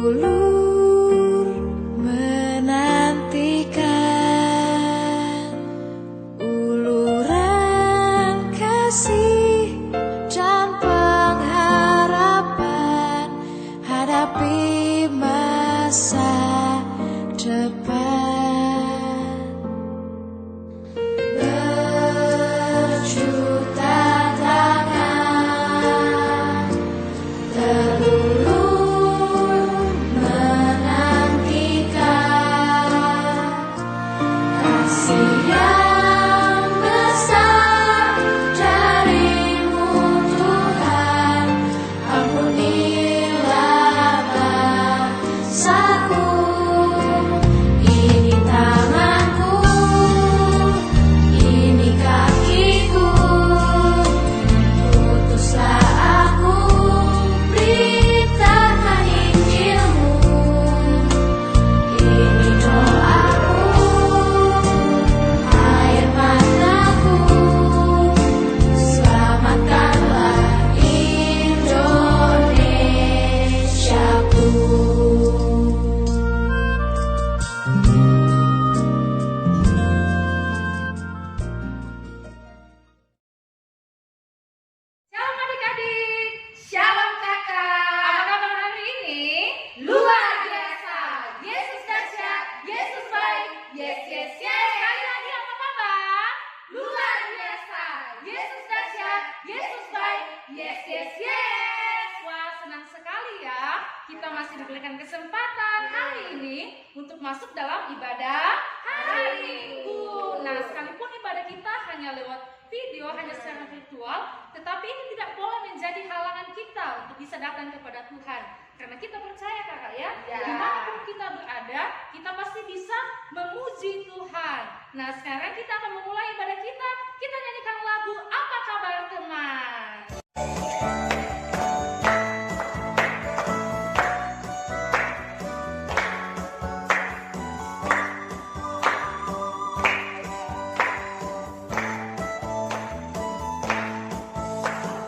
Ulur menantikan uluran kasih dan pengharapan hadapi masa depan. Berjuta tangan terulur menantikan kasih yang besar darimu Tuhan. Ampunilah bangsaku. Ini tanganku, ini kakiku, utuslah aku, beritakan Injilmu. Ini doaku, air mataku, selamatkanlah Indonesiaku. Shalom adik-adik, shalom kakak. Apa kabar hari ini? Luar biasa. Yesus dahsyat, Yesus baik. Yes, yes, yes. Sekali lagi apa kabar? Luar biasa. Yesus dahsyat, Yesus baik. Yes, yes, yes. Wah, senang sekali ya. Kita masih diberikan kesempatan hari ini untuk masuk dalam ibadah hari Minggu. Nah, sekalipun ibadah kita hanya lewat video, hanya secara virtual, tetapi ini tidak boleh menjadi halangan kita untuk bisa datang kepada Tuhan. Karena kita percaya kakak ya, dimanapun kita berada, kita pasti bisa memuji Tuhan. Nah, sekarang kita akan memulai ibadah kita. Kita nyanyikan lagu Apa Kabar Teman.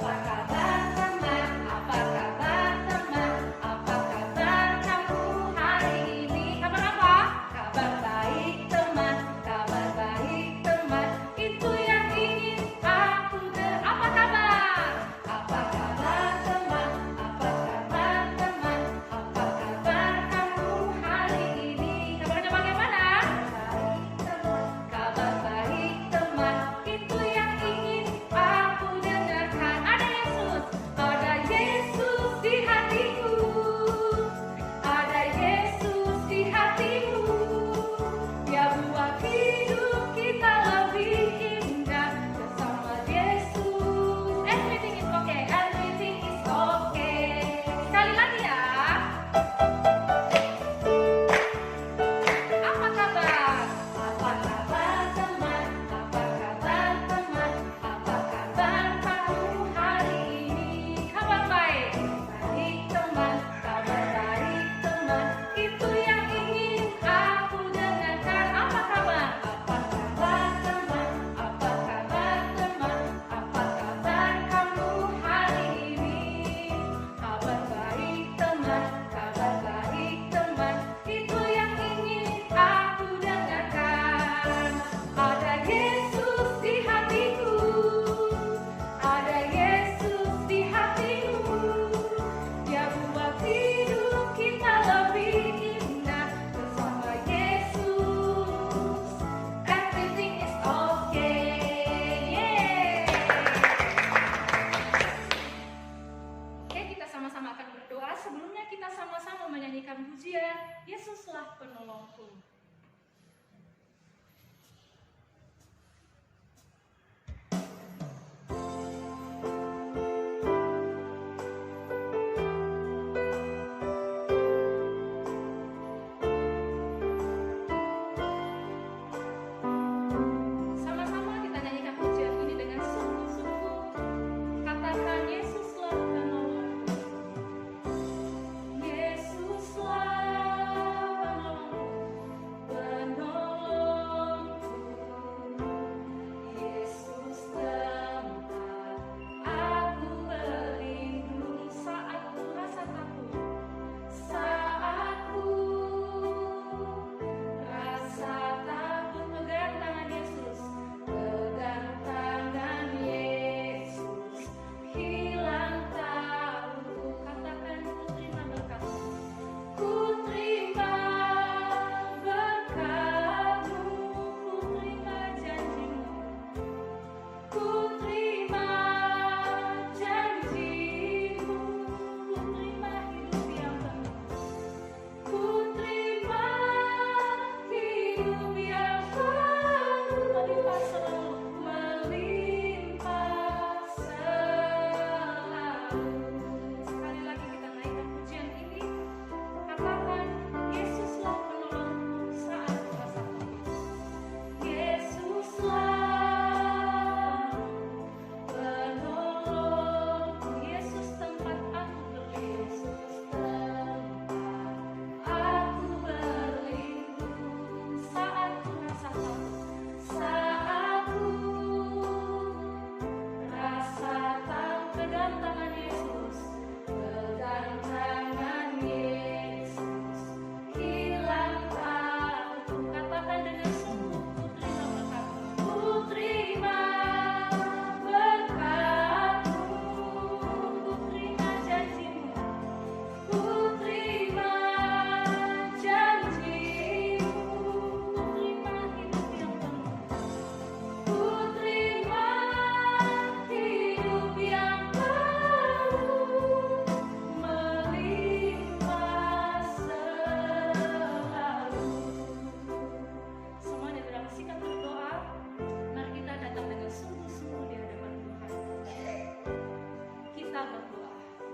Apa kabar teman? Apa kabar teman? Apa kabar kamu hari ini? Kabar apa? Kabar baik teman, kabar baik teman. Itu yang ingin aku dengar. Apa kabar? Apa kabar teman? Apa kabar teman? Apa kabar kamu hari ini? Kabarnya bagaimana? Baik teman, kabar baik teman. Itu yang ingin aku dengarkan. Ada Yesus di hatiku. Ada Yesus di hatimu. Dia buat hidup kita lebih indah bersama Yesus. Everything is okay, everything is okay. Sekali lagi ya. Apa kabar? Apa kabar teman? Apa kabar teman? Apa kabar kamu hari ini? Kabar baik, baik teman, kabar baik teman. Itu yang ingin aku dengarkan. Apa kabar? Apa kabar teman? Apa kabar teman? Apa kabar kamu hari ini? Kabar baik teman, kabar baik teman. Itu yang ingin aku dengarkan. Ada Yesus di hatiku. Ada Yesus di hatimu. Dia buat hidup kita lebih indah bersama Yesus. Everything is okay. Yeah. Oke, kita sama-sama akan berdoa. Sebelumnya kita sama-sama menyanyikan pujian Yesuslah penolongku. Sama-sama kita nyanyikan pujian ini dengan sungguh-sungguh. Katakan Yesuslah penolongku. Yesuslah penolongku.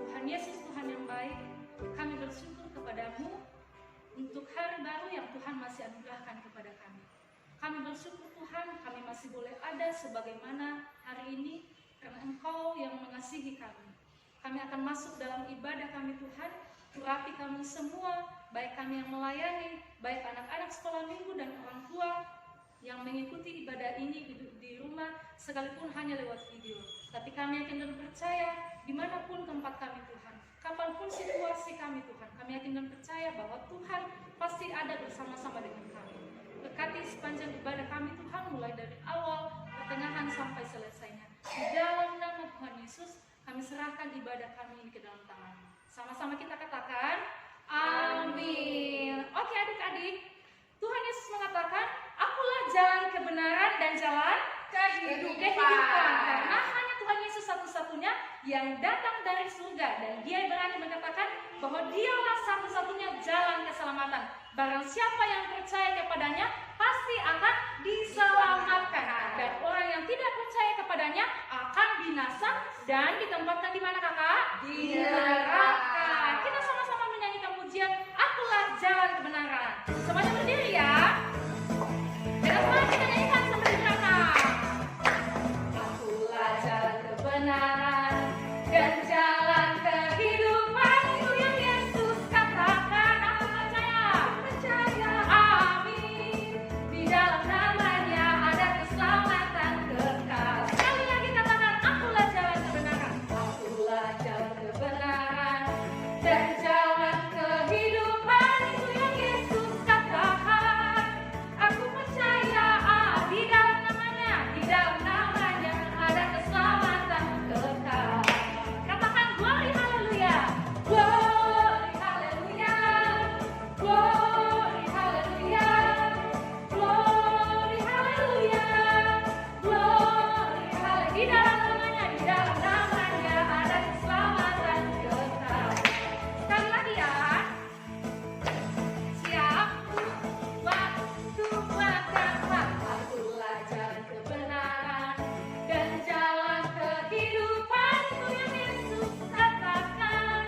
Tuhan Yesus, Tuhan yang baik, kami bersyukur kepadamu untuk hari baru yang Tuhan masih anugerahkan kepada kami. Kami bersyukur Tuhan, kami masih boleh ada sebagaimana hari ini karena Engkau yang mengasihi kami. Kami akan masuk dalam ibadah kami Tuhan, urapi kami semua, baik kami yang melayani, baik anak-anak sekolah minggu dan orang tua yang mengikuti ibadah ini di rumah, sekalipun hanya lewat video. Tapi kami yakin dan percaya, dimanapun tempat kami Tuhan, kapanpun situasi kami Tuhan, kami yakin dan percaya bahwa Tuhan pasti ada bersama-sama dengan kami. Berkati sepanjang ibadah kami Tuhan, mulai dari awal, pertengahan sampai selesainya. Di dalam nama Tuhan Yesus, kami serahkan ibadah kami ini ke dalam tangan. Sama-sama kita katakan, amin. Oke adik-adik, Tuhan Yesus mengatakan, akulah jalan kebenaran dan jalan kehidupan. Karena hanya Tuhan Yesus satu-satunya yang datang dari surga. Dan dia berani mengatakan bahwa dialah satu-satunya jalan keselamatan. Barang siapa yang percaya kepadanya pasti akan diselamatkan. Dan orang yang tidak percaya kepadanya akan binasa dan ditempatkan di mana kakak? Di neraka. Kita sama-sama menyanyikan pujian, akulah jalan kebenaran. Semuanya berdiri ya. Dengan semangat kita nyanyikan sampai di belakang. Akulah jalan kebenaran dan jalan kehidupan, itu yang Yesus katakan. Aku percaya, amin. Di dalam namanya ada keselamatan kekal. Sekali lagi katakan, akulah jalan kebenaran. Akulah jalan kebenaran dan jalan kehidupan, itu yang Yesus katakan. Aku percaya, di dalam namanya ada keselamatan kekal. Katakan glory haleluya, glory haleluya, glory haleluya, glory haleluya, glory haleluya. Di dalam namanya ada keselamatan kekal. Sekali lagi ya. Siap, waktu belakang. Akulah jalan kebenaran dan jalan kehidupan, itu yang Yesus katakan.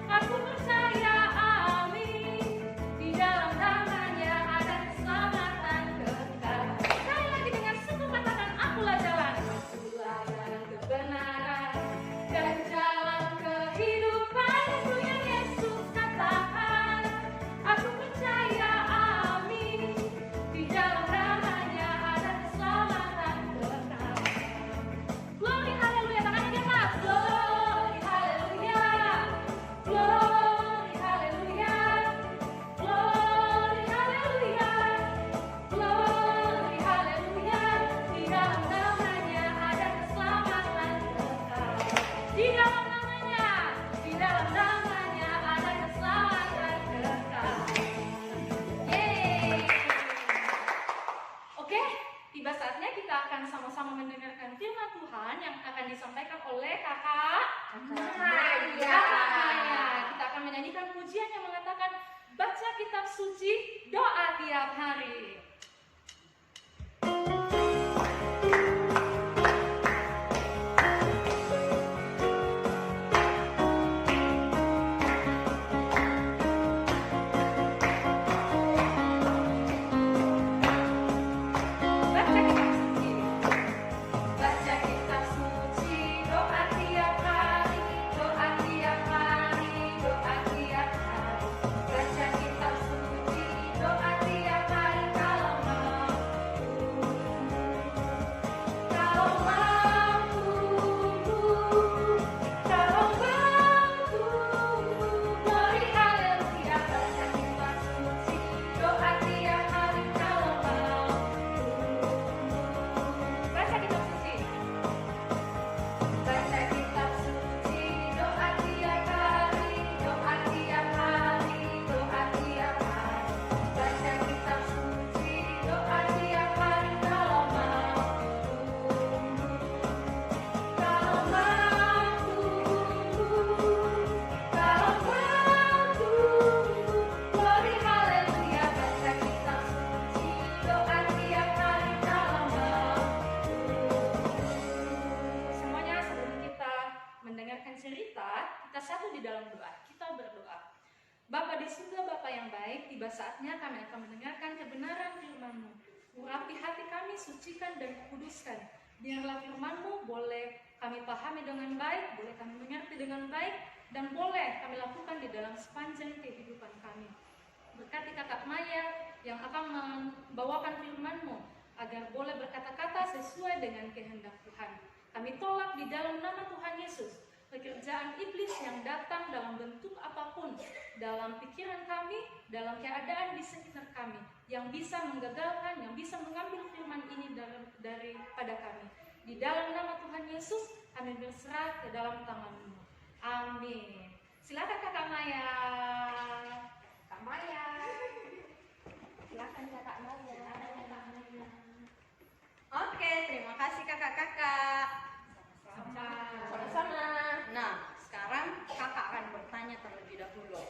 Aku percaya, amin. Di dalam namanya ada keselamatan kekal. Sekali lagi dengan sungguh katakan, akulah jalan. Akulah jalan kebenaran dan jalan kehidupan, itu yang Yesus katakan. Aku percaya, amin. Di dalam namanya ada keselamatan kekal. Glory haleluya, tangannya di atas. Glory haleluya, glory haleluya, glory haleluya, glory haleluya. Di dalam namanya ada keselamatan kekal. Di dalam namanya ada keselamatan kekal. Yeay. Oke, tiba saatnya kita akan sama-sama mendengarkan firman Tuhan yang akan disampaikan oleh kakak Maya. Kita akan menyanyikan pujian yang mengatakan, baca kitab suci, doa tiap hari. Baca kitab suci, doa tiap hari, doa tiap hari, doa tiap hari. Baca kitab suci, doa tiap hari. kita satu di dalam doa. Kita berdoa. Bapa di surga, Bapa yang baik, tiba saatnya kami akan mendengarkan kebenaran firman-Mu. Urapi hati kami, sucikan dan kuduskan. Biarlah firman-Mu boleh kami pahami dengan baik, boleh kami mengerti dengan baik, dan boleh kami lakukan di dalam sepanjang kehidupan kami. Berkati kakak Maya yang akan membawakan firman-Mu, agar boleh berkata-kata sesuai dengan kehendak Tuhan. Kami tolak di dalam nama Tuhan Yesus pekerjaan iblis yang datang dalam bentuk apapun, dalam pikiran kami, dalam keadaan di sekitar kami, yang bisa menggagalkan, yang bisa mengambil firman ini daripada kami. Di dalam nama Tuhan Yesus, kami berserah ke dalam tangan-Mu. Amin. Silakan kakak Maya. Kak Maya. Silakan kakak Maya. Oke, terima kasih kakak-kakak. Sama-sama. Nah, sekarang kakak akan bertanya terlebih dahulu.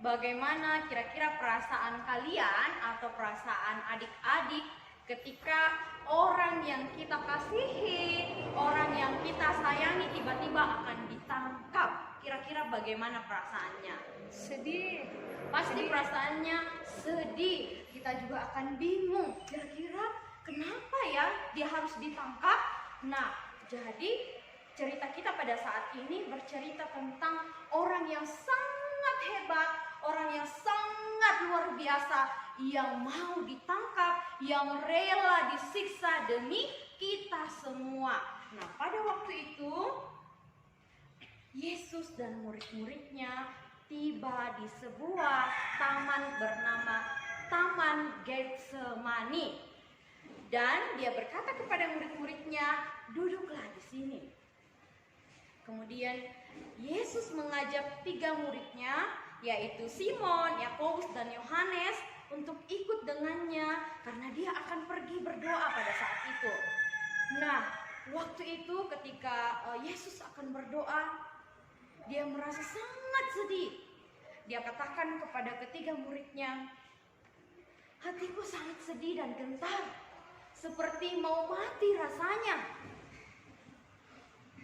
Bagaimana kira-kira perasaan kalian atau perasaan adik-adik ketika orang yang kita kasihi, orang yang kita sayangi tiba-tiba akan ditangkap? Kira-kira bagaimana perasaannya? Sedih. Pasti perasaannya sedih. Kita juga akan bingung. Kira-kira kenapa ya dia harus ditangkap? Nah, jadi cerita kita pada saat ini bercerita tentang orang yang sangat hebat, orang yang sangat luar biasa, yang mau ditangkap, yang rela disiksa demi kita semua. Nah, pada waktu itu Yesus dan murid-muridnya tiba di sebuah taman bernama Taman Getsemani. Dan dia berkata kepada murid-muridnya, duduklah di sini. Kemudian Yesus mengajak 3 muridnya, yaitu Simon, Yakobus, dan Yohanes, untuk ikut dengannya karena dia akan pergi berdoa pada saat itu. Nah, waktu itu ketika Yesus akan berdoa, dia merasa sangat sedih. Dia katakan kepada ketiga muridnya, hatiku sangat sedih dan gentar, seperti mau mati rasanya.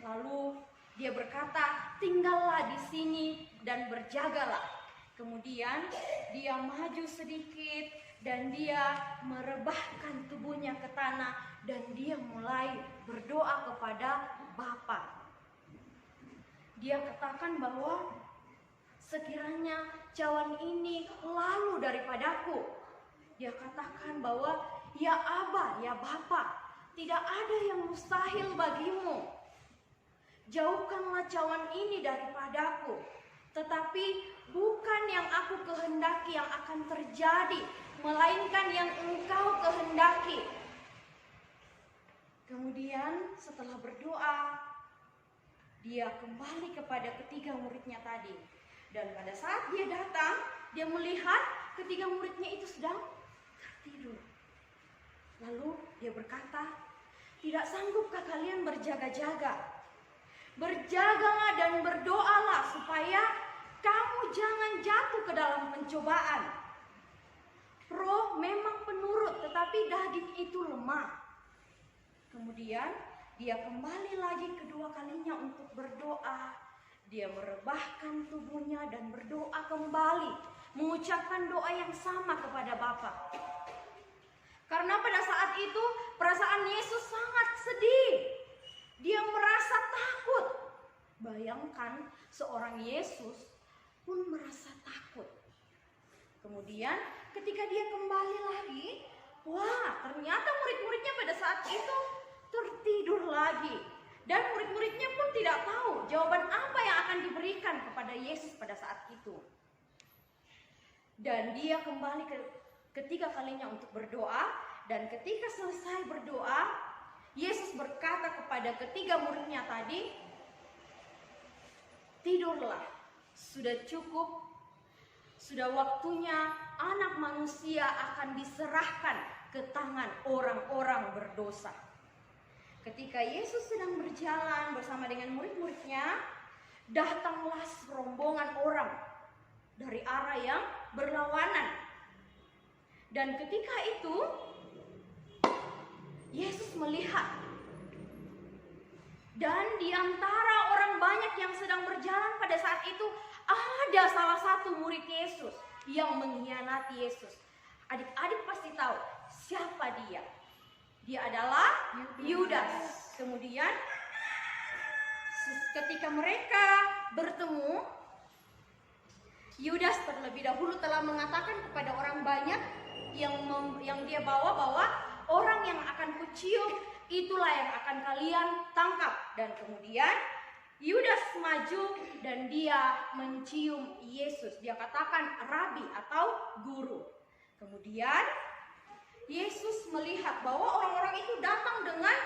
Lalu dia berkata, tinggallah di sini dan berjagalah. Kemudian dia maju sedikit dan dia merebahkan tubuhnya ke tanah dan dia mulai berdoa kepada Bapa. Dia katakan bahwa sekiranya cawan ini lalu daripadaku. Dia katakan bahwa ya Aba, ya Bapa, tidak ada yang mustahil bagimu. Jauhkanlah cawan ini daripadaku. Tetapi bukan yang aku kehendaki yang akan terjadi, melainkan yang Engkau kehendaki. Kemudian setelah berdoa, dia kembali kepada ketiga muridnya tadi. Dan pada saat dia datang, dia melihat ketiga muridnya itu sedang tertidur. Lalu dia berkata, tidak sanggupkah kalian berjaga-jaga? Berjagalah dan berdoalah supaya kamu jangan jatuh ke dalam pencobaan. Roh memang penurut, tetapi daging itu lemah. Kemudian dia kembali lagi kedua kalinya untuk berdoa. Dia merebahkan tubuhnya dan berdoa kembali, mengucapkan doa yang sama kepada Bapa. Karena pada saat itu perasaan Yesus sangat sedih. Dia merasa takut. Bayangkan seorang Yesus pun merasa takut. Kemudian ketika dia kembali lagi, wah, ternyata murid-muridnya pada saat itu tertidur lagi. Dan murid-muridnya pun tidak tahu jawaban apa yang akan diberikan kepada Yesus pada saat itu. Dan dia kembali ketiga kalinya untuk berdoa. Dan ketika selesai berdoa, Yesus berkata kepada ketiga muridnya tadi, tidurlah, sudah cukup. Sudah waktunya anak manusia akan diserahkan ke tangan orang-orang berdosa. Ketika Yesus sedang berjalan bersama dengan murid-muridnya, datanglah serombongan orang dari arah yang berlawanan. Dan ketika itu, Yesus melihat Dan di antara orang banyak yang sedang berjalan pada saat itu, ada salah satu murid Yesus yang mengkhianati Yesus. Adik-adik pasti tahu siapa dia. Dia adalah Yudas. Kemudian ketika mereka bertemu, Yudas terlebih dahulu telah mengatakan kepada orang banyak yang dia bawa bahwa orang yang akan kucium itulah yang akan kalian tangkap. Dan kemudian Yudas maju dan dia mencium Yesus. Dia katakan rabi atau guru. Kemudian Yesus melihat bahwa orang-orang itu datang dengan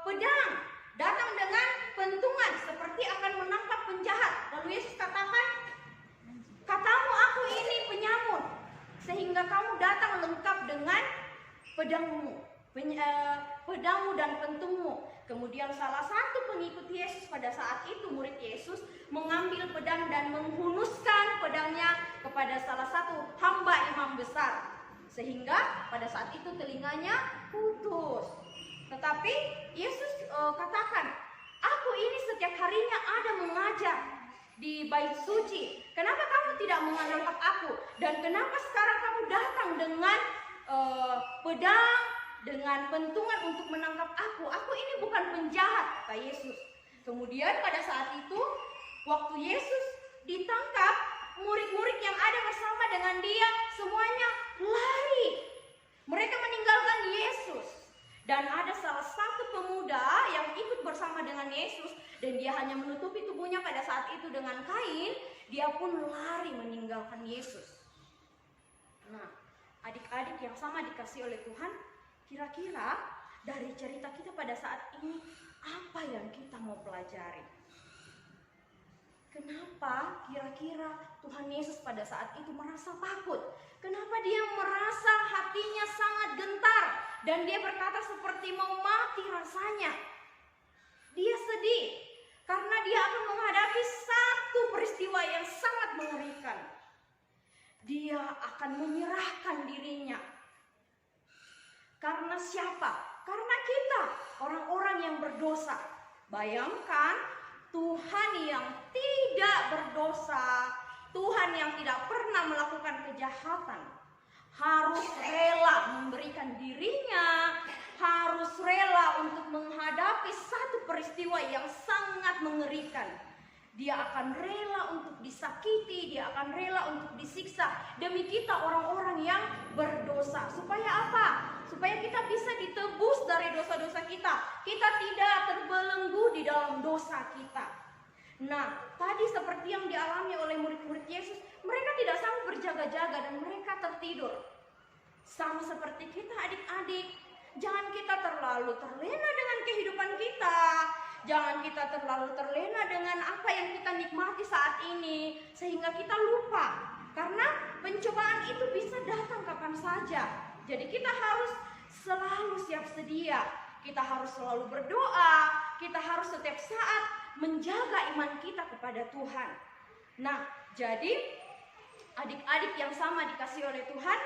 pedang, datang dengan pentungan seperti akan menangkap penjahat. Lalu Yesus katakan, katamu aku ini penyamun, sehingga kamu datang lengkap dengan pedangmu dan pentungmu. Kemudian salah satu pengikut Yesus pada saat itu, murid Yesus, mengambil pedang dan menghunuskan pedangnya kepada salah satu hamba imam besar, sehingga pada saat itu telinganya putus. Tetapi Yesus katakan, aku ini setiap harinya ada mengajar di bait suci. Kenapa kamu tidak menangkap aku? Dan kenapa sekarang kamu datang dengan pedang, dengan pentungan untuk menangkap aku? Aku ini bukan penjahat, kata Yesus. Kemudian pada saat itu, waktu Yesus ditangkap, murid-murid yang ada bersama dengan dia semuanya lari. Mereka meninggalkan Yesus. Dan ada salah satu pemuda yang ikut bersama dengan Yesus, dan dia hanya menutupi tubuhnya pada saat itu dengan kain. Dia pun lari meninggalkan Yesus. Nah, adik-adik yang sama dikasih oleh Tuhan, kira-kira dari cerita kita pada saat ini, apa yang kita mau pelajari? Kenapa kira-kira Tuhan Yesus pada saat itu merasa takut? Kenapa dia merasa hatinya sangat gentar dan dia berkata seperti mau mati rasanya? Dia sedih karena dia akan menghadapi satu peristiwa yang sangat mengerikan. Dia akan menyerahkan dirinya. Karena siapa? Karena kita, orang-orang yang berdosa. Bayangkan, Tuhan yang tidak berdosa, Tuhan yang tidak pernah melakukan kejahatan, harus rela memberikan dirinya, harus rela untuk menghadapi satu peristiwa yang sangat mengerikan. Dia akan rela untuk disakiti, dia akan rela untuk disiksa demi kita orang-orang yang berdosa. Supaya apa? Supaya kita bisa ditebus dari dosa-dosa kita. Kita tidak terbelenggu di dalam dosa kita. Nah, tadi seperti yang dialami oleh murid-murid Yesus, mereka tidak sanggup berjaga-jaga dan mereka tertidur. Sama seperti kita adik-adik, jangan kita terlalu terlena dengan kehidupan kita. Jangan kita terlalu terlena dengan apa yang kita nikmati saat ini, sehingga kita lupa. Karena pencobaan itu bisa datang kapan saja. Jadi kita harus selalu siap sedia. Kita harus selalu berdoa. Kita harus setiap saat menjaga iman kita kepada Tuhan. Nah, jadi adik-adik yang sama dikasih oleh Tuhan,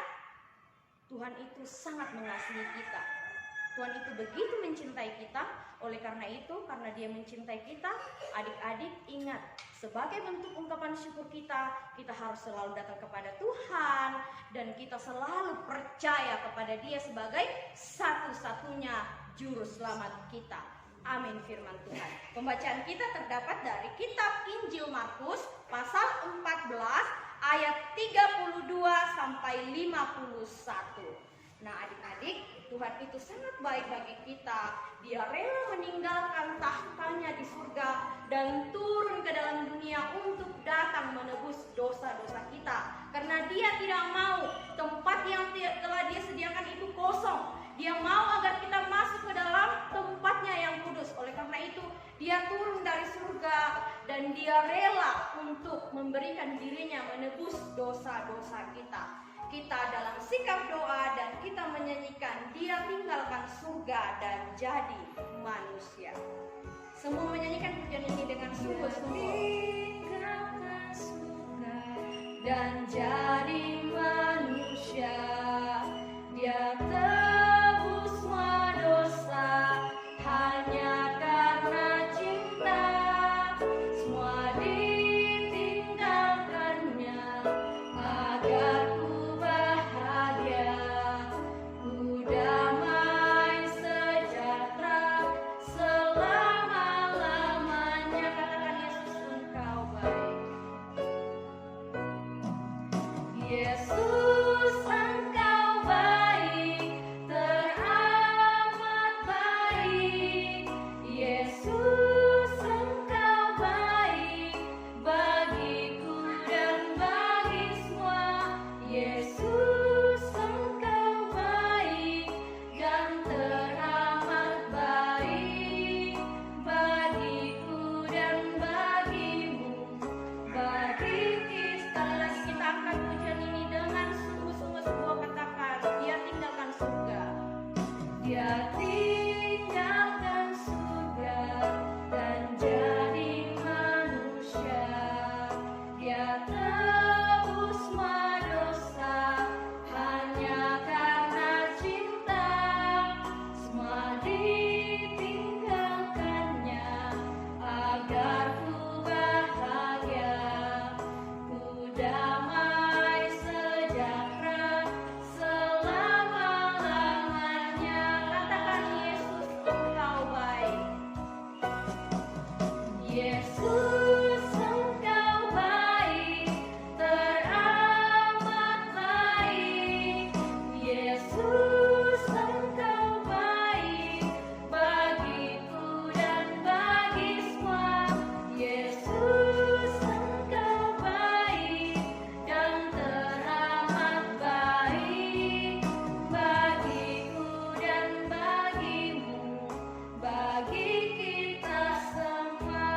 Tuhan itu sangat mengasihi kita. Tuhan itu begitu mencintai kita. Oleh karena itu, karena dia mencintai kita, adik-adik ingat, sebagai bentuk ungkapan syukur kita, kita harus selalu datang kepada Tuhan, dan kita selalu percaya kepada dia sebagai satu-satunya juru selamat kita. Amin firman Tuhan. Pembacaan kita terdapat dari kitab Injil Markus pasal 14 ayat 32 sampai 51. Nah adik-adik, Tuhan itu sangat baik bagi kita. Dia rela meninggalkan tahtanya di surga dan turun ke dalam dunia untuk datang menebus dosa-dosa kita. Karena dia tidak mau tempat yang telah dia sediakan itu kosong. Dia mau agar kita masuk ke dalam tempatnya yang kudus. Oleh karena itu, dia turun dari surga dan dia rela untuk memberikan dirinya menebus dosa-dosa kita. Kita dalam sikap doa dan kita menyanyikan, dia tinggalkan surga dan jadi manusia. Semua menyanyikan pujian ini dengan sungguh-sungguh. Tinggalkan surga dan jadi manusia. Dia tebus semua dosa hanya karena Yesus, Engkau baik, teramat baik. Yesus, Engkau baik bagiku dan bagi semua. Yesus, Engkau baik dan teramat baik bagiku dan bagimu, bagi kita. Lagi kita angkat pujian ini dengan sungguh-sungguh sebuah katakan, dia tinggalkan surga. Dia tinggalkan surga dan jadi manusia. Dia tebus semua dosa hanya karena cinta. Semua ditinggalkannya agar ku bahagia, ku damai sejahtera selama-lamanya. Katakan, Yesus, Engkau baik. Yesus, Engkau baik, teramat baik. Yesus, Engkau baik bagiku dan bagi semua. Yesus, Engkau baik dan teramat baik bagiku dan bagimu, bagi kita semua.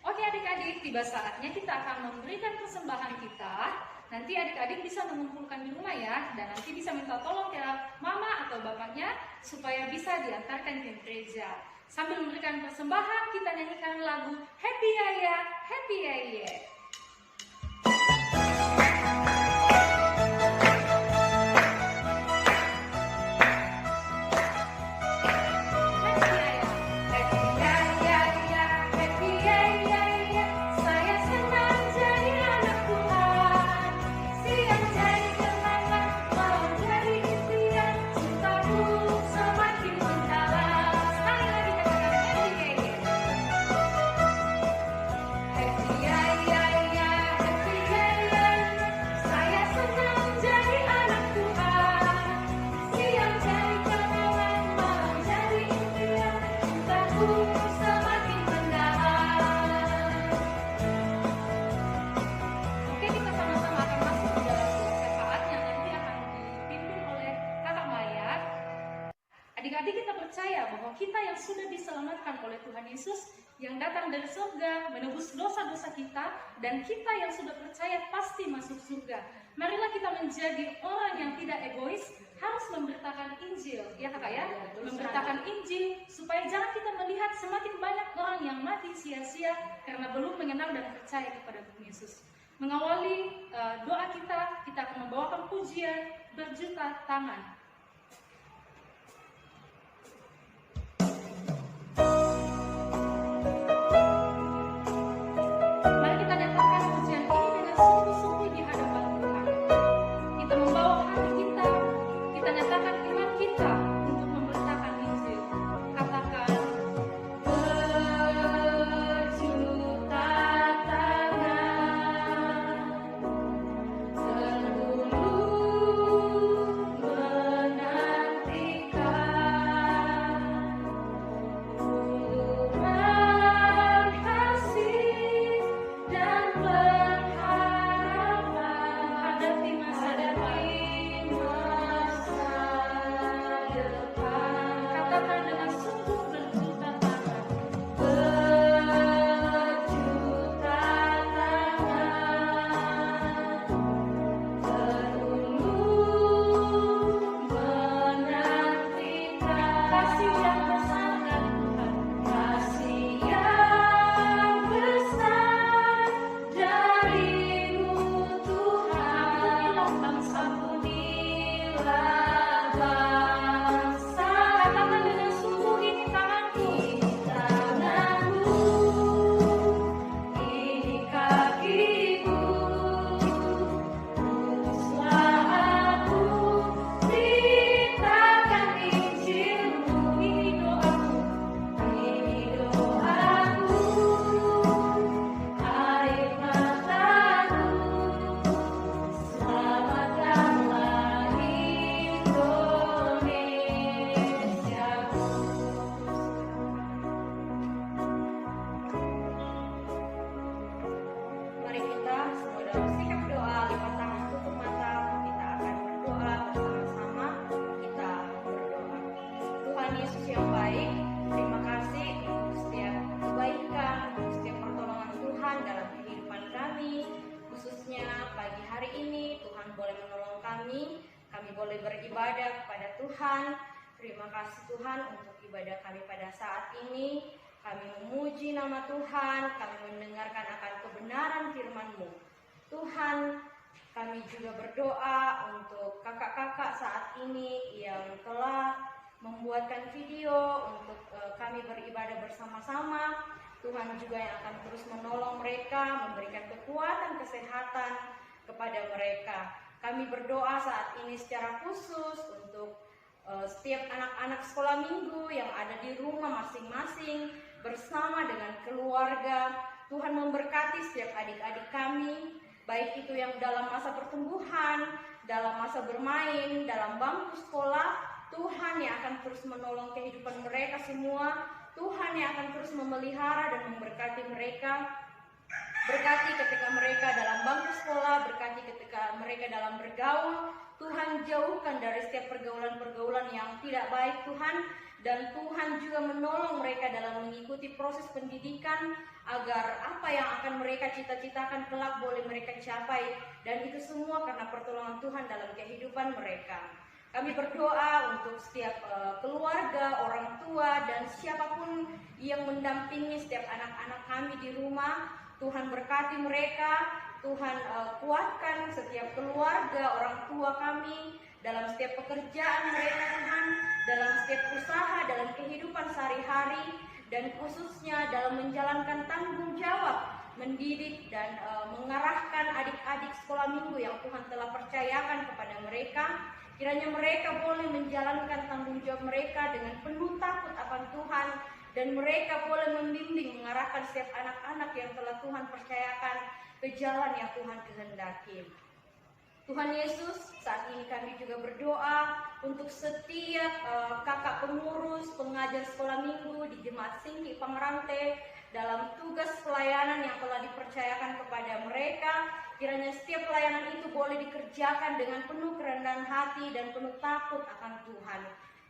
Oke adik-adik, tiba saatnya kita akan memberikan persembahan kita. Nanti adik-adik bisa mengumpulkan di rumah ya, dan nanti bisa minta tolong ke mama atau bapaknya supaya bisa diantarkan ke gereja. Sambil memberikan persembahan, kita nyanyikan lagu Happy Yaya, Happy Yaya. Saya senang jadi anak Tuhan, siang jadi kenangan, malam jadi impian, cintaku semakin mendalam. Sekali lagi katakan happy yaya, happy yaya. Saya senang jadi anak Tuhan, siang jadi kenangan, malam jadi impian, cintaku semakin mendalam. Oke, kita sama-sama akan masuk ke dalam sebuah syafaat yang nanti akan dipimpin oleh Kakak Maya. Adik-adik, kita percaya bahwa kita yang sudah diselamatkan oleh Tuhan Yesus yang datang dari surga menebus dosa-dosa kita, dan kita yang sudah percaya pasti masuk surga. Marilah kita menjadi orang yang tidak egois, harus memberitakan Injil, ya Kakak ya? Memberitakan Injil supaya jangan kita melihat semakin banyak orang yang mati sia-sia karena belum mengenal dan percaya kepada Tuhan Yesus. Mengawali doa kita akan membawakan pujian berjuta tangan. Mari kita nyatakan pujian ini dengan sungguh-sungguh di hadapan Tuhan. Kita membawa hati kita nyatakan iman kita untuk memberitakan Injil. Katakan, berjuta tangan, seluruh beribadah kepada Tuhan. Terima kasih Tuhan untuk ibadah kami pada saat ini. Kami memuji nama Tuhan, kami mendengarkan akan kebenaran firman-Mu. Tuhan, kami juga berdoa untuk kakak-kakak saat ini yang telah membuatkan video untuk kami beribadah bersama-sama. Tuhan juga yang akan terus menolong mereka, memberikan kekuatan, kesehatan kepada mereka. Kami berdoa saat ini secara khusus untuk setiap anak-anak sekolah minggu yang ada di rumah masing-masing bersama dengan keluarga. Tuhan memberkati setiap adik-adik kami, baik itu yang dalam masa pertumbuhan, dalam masa bermain, dalam bangku sekolah. Tuhan yang akan terus menolong kehidupan mereka semua. Tuhan yang akan terus memelihara dan memberkati mereka. Berkati ketika mereka dalam bangku sekolah, berkati ketika mereka dalam bergaul. Tuhan jauhkan dari setiap pergaulan-pergaulan yang tidak baik Tuhan. Dan Tuhan juga menolong mereka dalam mengikuti proses pendidikan agar apa yang akan mereka cita-citakan kelak boleh mereka capai. Dan itu semua karena pertolongan Tuhan dalam kehidupan mereka. Kami berdoa untuk setiap keluarga, orang tua, dan siapapun yang mendampingi setiap anak-anak kami di rumah. Tuhan berkati mereka, Tuhan kuatkan setiap keluarga, orang tua kami dalam setiap pekerjaan mereka Tuhan, dalam setiap usaha, dalam kehidupan sehari-hari, dan khususnya dalam menjalankan tanggung jawab, mendidik dan mengarahkan adik-adik sekolah minggu yang Tuhan telah percayakan kepada mereka. Kiranya mereka boleh menjalankan tanggung jawab mereka dengan penuh takut akan Tuhan, dan mereka boleh membimbing, mengarahkan setiap anak-anak yang telah Tuhan percayakan ke jalan yang Tuhan kehendaki. Tuhan Yesus, saat ini kami juga berdoa untuk setiap kakak pengurus, pengajar sekolah minggu di Jemaat Singki Pangrante dalam tugas pelayanan yang telah dipercayakan kepada mereka. Kiranya setiap pelayanan itu boleh dikerjakan dengan penuh kerendahan hati dan penuh takut akan Tuhan.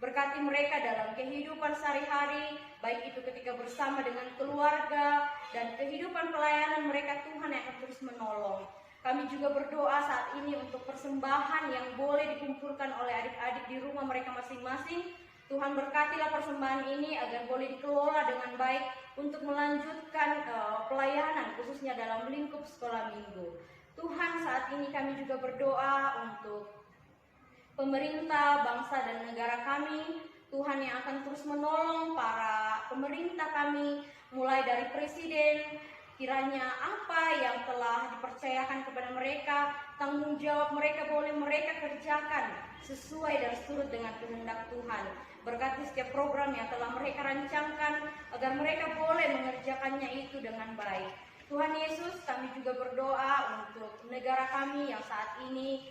Berkati mereka dalam kehidupan sehari-hari, baik itu ketika bersama dengan keluarga dan kehidupan pelayanan mereka. Tuhan yang akan terus menolong. Kami juga berdoa saat ini untuk persembahan yang boleh dikumpulkan oleh adik-adik di rumah mereka masing-masing. Tuhan berkatilah persembahan ini agar boleh dikelola dengan baik untuk melanjutkan pelayanan khususnya dalam lingkup sekolah minggu. Tuhan, saat ini kami juga berdoa untuk pemerintah, bangsa dan negara kami. Tuhan yang akan terus menolong para pemerintah kami, mulai dari presiden. Kiranya apa yang telah dipercayakan kepada mereka, tanggung jawab mereka boleh mereka kerjakan sesuai dan surut dengan kehendak Tuhan. Berkati setiap program yang telah mereka rancangkan agar mereka boleh mengerjakannya itu dengan baik. Tuhan Yesus, kami juga berdoa untuk negara kami yang saat ini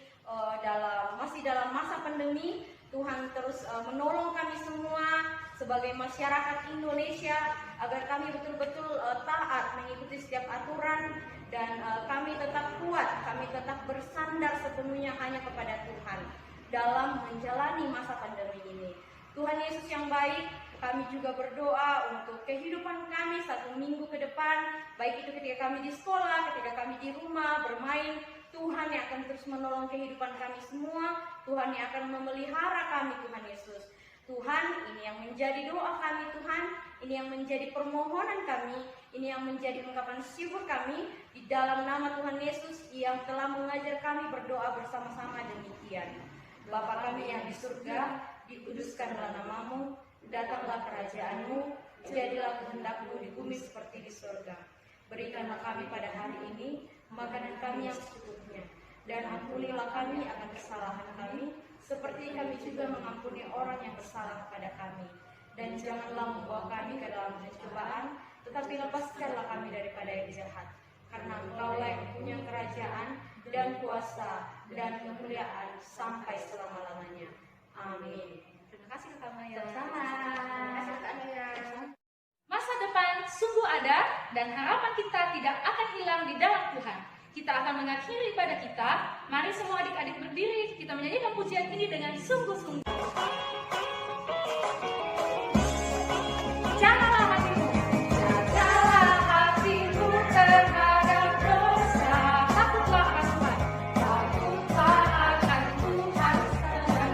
masih dalam masa pandemi. Tuhan terus menolong kami semua sebagai masyarakat Indonesia agar kami betul-betul taat mengikuti setiap aturan dan kami tetap kuat, kami tetap bersandar sepenuhnya hanya kepada Tuhan dalam menjalani masa pandemi ini. Tuhan Yesus yang baik, kami juga berdoa untuk kehidupan kami 1 minggu ke depan, baik itu ketika kami di sekolah, ketika kami di rumah bermain. Tuhan yang akan terus menolong kehidupan kami semua. Tuhan yang akan memelihara kami, Tuhan Yesus. Tuhan, ini yang menjadi doa kami Tuhan, ini yang menjadi permohonan kami, ini yang menjadi ungkapan syukur kami di dalam nama Tuhan Yesus yang telah mengajar kami berdoa bersama-sama demikian. Bapa kami yang di surga, dikuduskanlah namamu, datanglah kerajaan-Mu, jadilah kehendak-Mu di bumi seperti di surga. Berikanlah kami pada hari ini makanan kami yang secukupnya, dan ampunilah kami akan kesalahan kami, seperti kami juga mengampuni orang yang bersalah kepada kami. Dan janganlah membawa kami ke dalam pencobaan, tetapi lepaskanlah kami daripada yang jahat. Karena Engkaulah yang punya kerajaan dan kuasa dan kemuliaan sampai selama-lamanya. Amin. Terima kasih Kak Maya. Masa depan sungguh ada dan harapan kita tidak akan hilang di dalam Tuhan. Kita akan mengakhiri ibadah kita. Mari semua adik-adik berdiri, kita menyanyikan pujian ini dengan sungguh-sungguh. Jagalah hatimu, jagalah hatimu terhadap dosa. Takutlah akan Tuhan, takutlah akan Tuhan, dan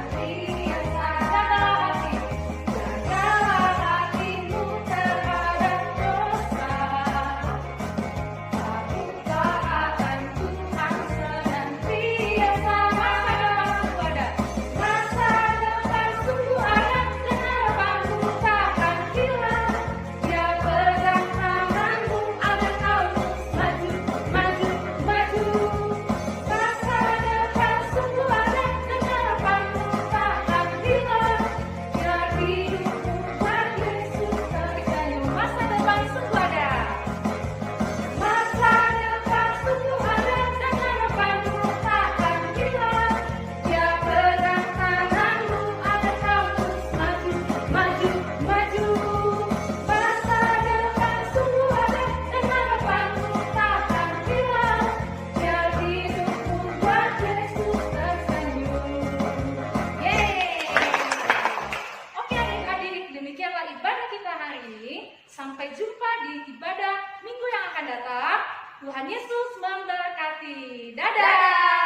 Sampai jumpa di ibadah minggu yang akan datang. Tuhan Yesus memberkati. Dadah!